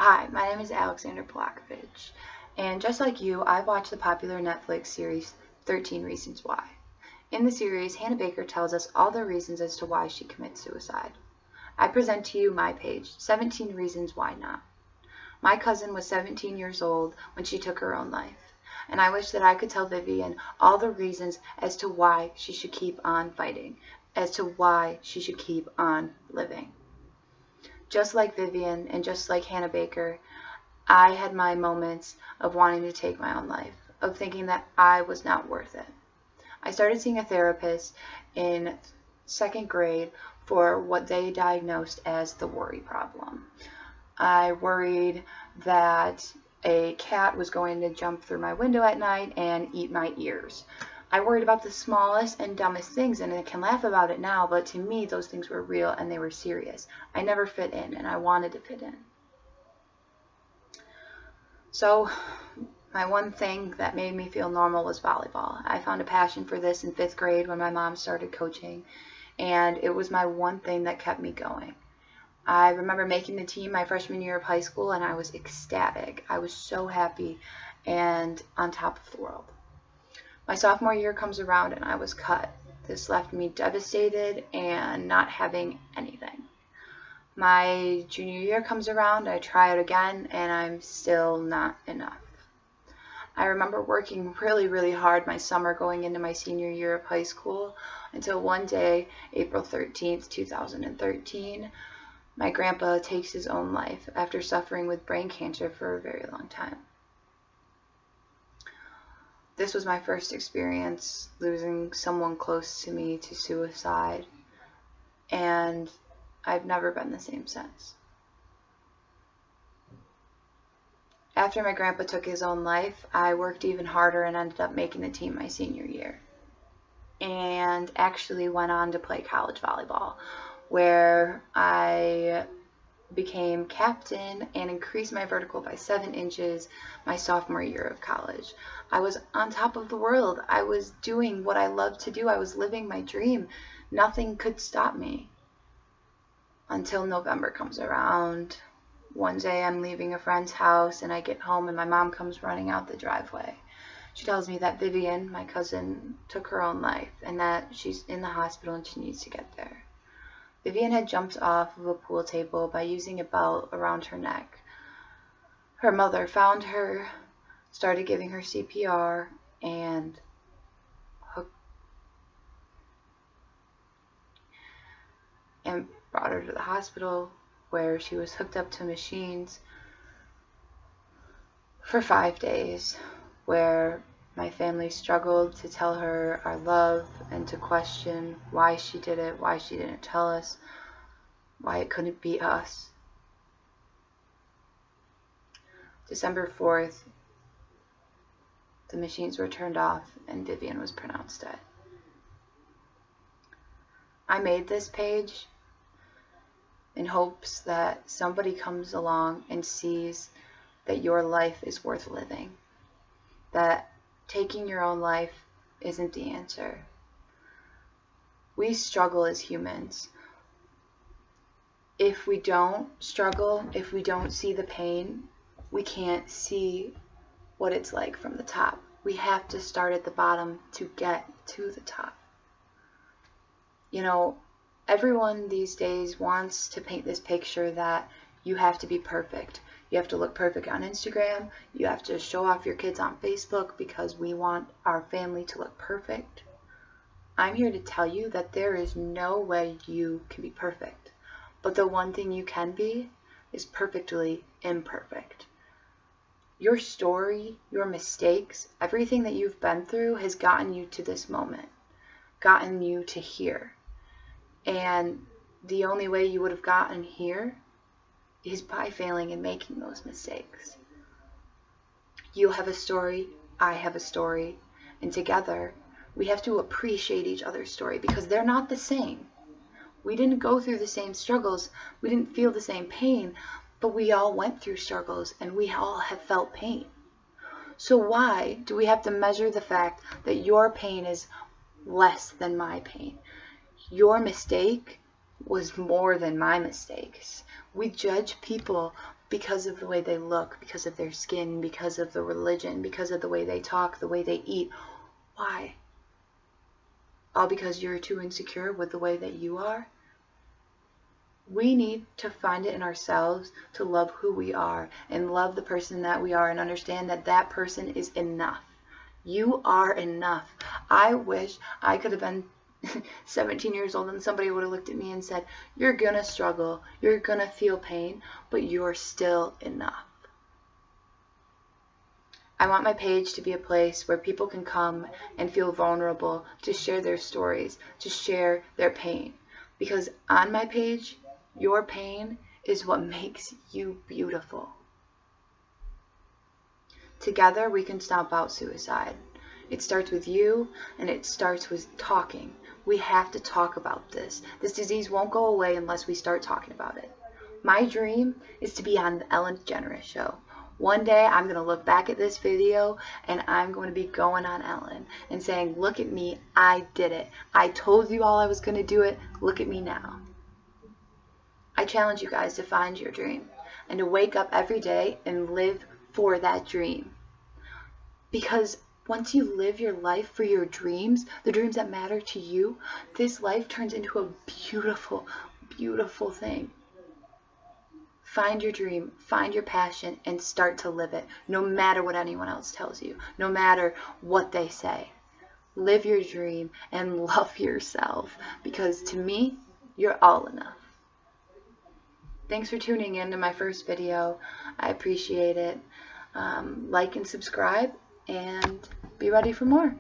Hi, my name is Alexander Polakovich, and just like you, I've watched the popular Netflix series 13 Reasons Why. In the series, Hannah Baker tells us all the reasons as to why she commits suicide. I present to you my page, 17 Reasons Why Not. My cousin was 17 years old when she took her own life, and I wish that I could tell Vivian all the reasons as to why she should keep on fighting, as to why she should keep on living. Just like Vivian and just like Hannah Baker, I had my moments of wanting to take my own life, of thinking that I was not worth it. I started seeing a therapist in second grade for what they diagnosed as the worry problem. I worried that a cat was going to jump through my window at night and eat my ears. I worried about the smallest and dumbest things, and I can laugh about it now, but to me those things were real and they were serious. I never fit in, and I wanted to fit in. So my one thing that made me feel normal was volleyball. I found a passion for this in 5th grade when my mom started coaching, and it was my one thing that kept me going. I remember making the team my freshman year of high school, and I was ecstatic. I was so happy and on top of the world. My sophomore year comes around and I was cut. This left me devastated and not having anything. My junior year comes around, I try it again, and I'm still not enough. I remember working really hard my summer going into my senior year of high school until one day, April 13th, 2013, my grandpa takes his own life after suffering with brain cancer for a very long time. This was my first experience losing someone close to me to suicide, and I've never been the same since. After my grandpa took his own life, I worked even harder and ended up making the team my senior year, and actually went on to play college volleyball, where I became captain and increased my vertical by 7 inches my sophomore year of college. I was on top of the world. I was doing what I loved to do. I was living my dream. Nothing could stop me until November comes around. One day I'm leaving a friend's house and I get home and my mom comes running out the driveway. She tells me that Vivian, my cousin, took her own life and that she's in the hospital and she needs to get there. Vivian had jumped off of a pool table by using a belt around her neck. Her mother found her, started giving her CPR, and brought her to the hospital, where she was hooked up to machines for 5 days, where my family struggled to tell her our love and to question why she did it, why she didn't tell us, why it couldn't be us. December 4th, the machines were turned off and Vivian was pronounced dead. I made this page in hopes that somebody comes along and sees that your life is worth living, that taking your own life isn't the answer. We struggle as humans. If we don't struggle, if we don't see the pain, we can't see what it's like from the top. We have to start at the bottom to get to the top. You know, everyone these days wants to paint this picture that you have to be perfect. You have to look perfect on Instagram. You have to show off your kids on Facebook because we want our family to look perfect. I'm here to tell you that there is no way you can be perfect. But the one thing you can be is perfectly imperfect. Your story, your mistakes, everything that you've been through has gotten you to this moment, gotten you to here. And the only way you would have gotten here is by failing and making those mistakes. You have a story, I have a story, and together we have to appreciate each other's story because they're not the same. We didn't go through the same struggles, we didn't feel the same pain, but we all went through struggles and we all have felt pain. So why do we have to measure the fact that your pain is less than my pain? Your mistake was more than my mistakes. We judge people because of the way they look, because of their skin, because of the religion, because of the way they talk, the way they eat. Why? All because you're too insecure with the way that you are? We need to find it in ourselves to love who we are and love the person that we are and understand that that person is enough. You are enough. I wish I could have been 17 years old and somebody would have looked at me and said, you're gonna struggle, you're gonna feel pain, but you're still enough. I want my page to be a place where people can come and feel vulnerable, to share their stories, to share their pain. Because on my page, your pain is what makes you beautiful. Together we can stomp out suicide. It starts with you, and it starts with talking. We have to talk about this. This disease won't go away unless we start talking about it. My dream is to be on the Ellen DeGeneres show. One day I'm going to look back at this video and I'm going to be going on Ellen and saying, look at me, I did it. I told you all I was going to do it. Look at me now. I challenge you guys to find your dream and to wake up every day and live for that dream. Because once you live your life for your dreams, the dreams that matter to you, this life turns into a beautiful, beautiful thing. Find your dream, find your passion, and start to live it, no matter what anyone else tells you, no matter what they say. Live your dream and love yourself, because to me, you're all enough. Thanks for tuning in to my first video. I appreciate it. Like and subscribe, and be ready for more.